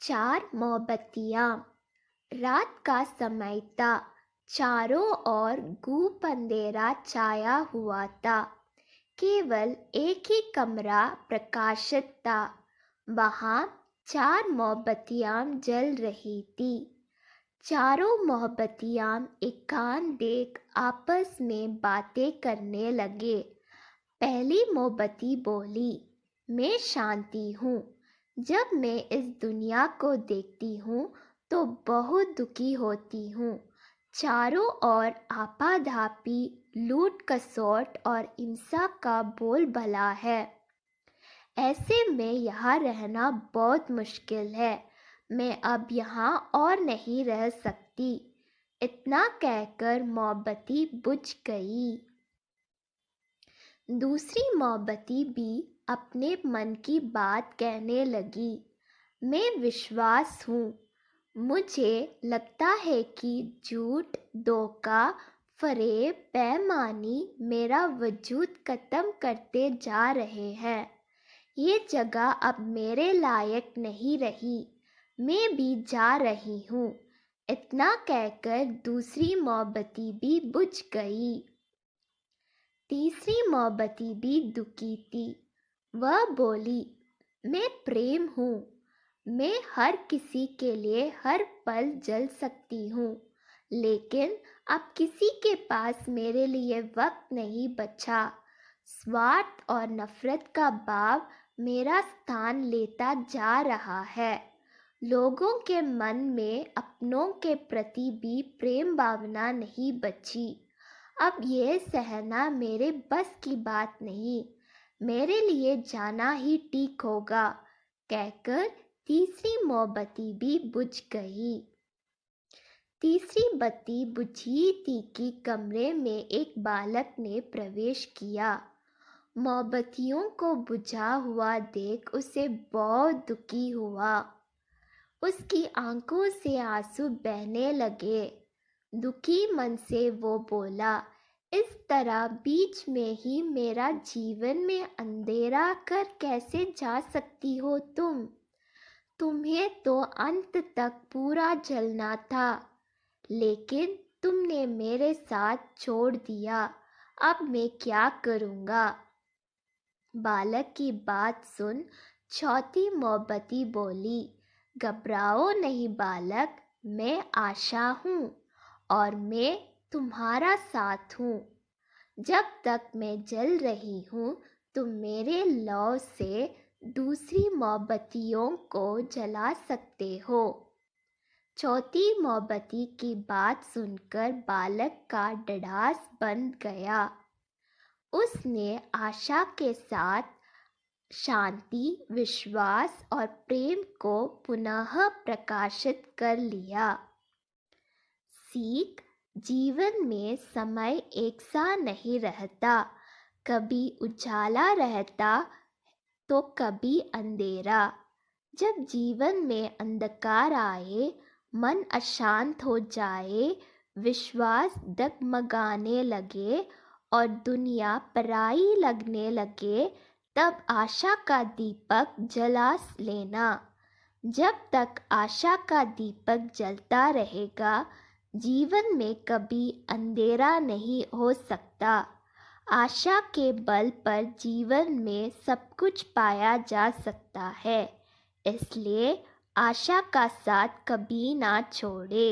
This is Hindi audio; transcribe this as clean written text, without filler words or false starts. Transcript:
चार मोमबत्तियाँ। रात का समय था। चारों ओर गुप अंधेरा छाया हुआ था। केवल एक ही कमरा प्रकाशित था। वहाँ चार मोमबत्तियाँ जल रही थी। चारों मोमबत्तियाँ एक कान देख आपस में बातें करने लगे। पहली मोमबत्ती बोली, मैं शांति हूँ। जब मैं इस दुनिया को देखती हूँ तो बहुत दुखी होती हूँ। चारों ओर आपाधापी, लूट खसोट और हिंसा का बोलबाला है। ऐसे में यहाँ रहना बहुत मुश्किल है। मैं अब यहाँ और नहीं रह सकती। इतना कहकर मोमबत्ती बुझ गई। दूसरी मोमबत्ती भी अपने मन की बात कहने लगी। मैं विश्वास हूँ। मुझे लगता है कि झूठ, धोखा, फरेब, बेईमानी मेरा वजूद ख़त्म करते जा रहे हैं। ये जगह अब मेरे लायक नहीं रही। मैं भी जा रही हूँ। इतना कहकर दूसरी मोमबत्ती भी बुझ गई। तीसरी मोमबत्ती भी दुखी थी। वह बोली, मैं प्रेम हूँ। मैं हर किसी के लिए हर पल जल सकती हूँ, लेकिन अब किसी के पास मेरे लिए वक्त नहीं बचा। स्वार्थ और नफरत का भाव मेरा स्थान लेता जा रहा है। लोगों के मन में अपनों के प्रति भी प्रेम भावना नहीं बची। अब यह सहना मेरे बस की बात नहीं। मेरे लिए जाना ही ठीक होगा, कहकर तीसरी मोमबत्ती भी बुझ गई। तीसरी बत्ती बुझी थी कि कमरे में एक बालक ने प्रवेश किया। मोमबत्तियों को बुझा हुआ देख उसे बहुत दुखी हुआ। उसकी आंखों से आंसू बहने लगे। दुखी मन से वो बोला, इस तरह बीच में ही मेरा जीवन में अंधेरा कर कैसे जा सकती हो तुम? तुम्हें तो अंत तक पूरा जलना था, लेकिन तुमने मेरे साथ छोड़ दिया। अब मैं क्या करूँगा? बालक की बात सुन चौथी मोमबत्ती बोली, घबराओ नहीं बालक, मैं आशा हूँ और मैं तुम्हारा साथ हूँ। जब तक मैं जल रही हूँ तुम मेरे लौ से दूसरी मोमबत्तियों को जला सकते हो। चौथी मोमबत्ती की बात सुनकर बालक का ढाढ़स बंध गया। उसने आशा के साथ शांति, विश्वास और प्रेम को पुनः प्रकाशित कर लिया। सीख, जीवन में समय एक सा नहीं रहता। कभी उजाला रहता तो कभी अंधेरा। जब जीवन में अंधकार आए, मन अशांत हो जाए, विश्वास डगमगाने लगे और दुनिया पराई लगने लगे, तब आशा का दीपक जला लेना। जब तक आशा का दीपक जलता रहेगा, जीवन में कभी अंधेरा नहीं हो सकता। आशा के बल पर जीवन में सब कुछ पाया जा सकता है। इसलिए आशा का साथ कभी ना छोड़े।